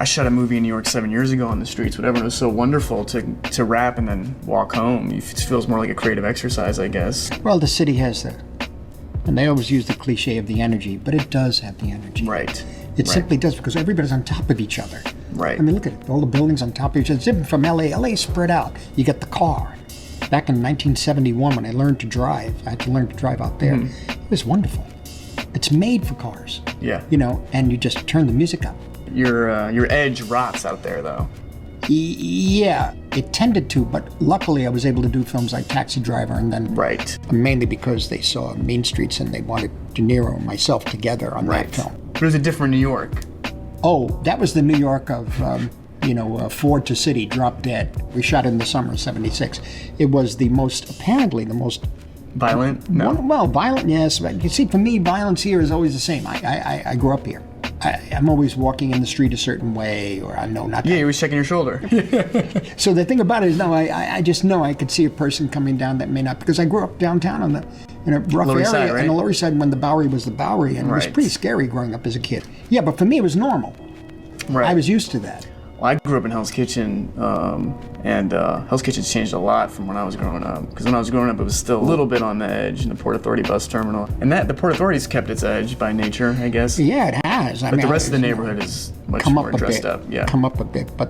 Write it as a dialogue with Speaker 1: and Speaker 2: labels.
Speaker 1: I shot a movie in New York 7 years ago on the streets, whatever. It was so wonderful to rap and then walk home. It feels more like a creative exercise, I guess.
Speaker 2: Well, the city has that. And they always use the cliche of the energy, but it does have the energy.
Speaker 1: Right.
Speaker 2: It simply does, because everybody's on top of each other.
Speaker 1: Right.
Speaker 2: I mean, look at it. All the buildings on top of each other. It's different from LA. LA is spread out. You get the car. Back in 1971, when I learned to drive, I had to learn to drive out there. It was wonderful. It's made for cars.
Speaker 1: Yeah.
Speaker 2: You know, and you just turn the music up.
Speaker 1: Your edge rots out there, though.
Speaker 2: Yeah, it tended to, but luckily I was able to do films like Taxi Driver, and then mainly because they saw Mean Streets and they wanted De Niro and myself together on that film.
Speaker 1: But it was a different New York.
Speaker 2: Oh, that was the New York of, Ford to City, Drop Dead. We shot it in the summer of '76. It was apparently the most
Speaker 1: violent. No.
Speaker 2: Well, violent, yes. But you see, for me, violence here is always the same. I grew up here. I'm always walking in the street a certain way, or I know not.
Speaker 1: Yeah, you was checking your shoulder.
Speaker 2: So the thing about it is, no, I just know I could see a person coming down that may not, because I grew up downtown in a rough
Speaker 1: Lower
Speaker 2: area,
Speaker 1: Side, right?
Speaker 2: in the Lower Side, when the Bowery was the Bowery, and it was pretty scary growing up as a kid. Yeah, but for me it was normal.
Speaker 1: Right.
Speaker 2: I was used to that.
Speaker 1: Well, I grew up in Hell's Kitchen, and Hell's Kitchen's changed a lot from when I was growing up. Because when I was growing up, it was still a little bit on the edge in the Port Authority bus terminal. And the Port Authority's kept its edge by nature, I guess.
Speaker 2: Yeah, it has.
Speaker 1: But the rest of the neighborhood is much more dressed up. Yeah.
Speaker 2: Come up a bit, but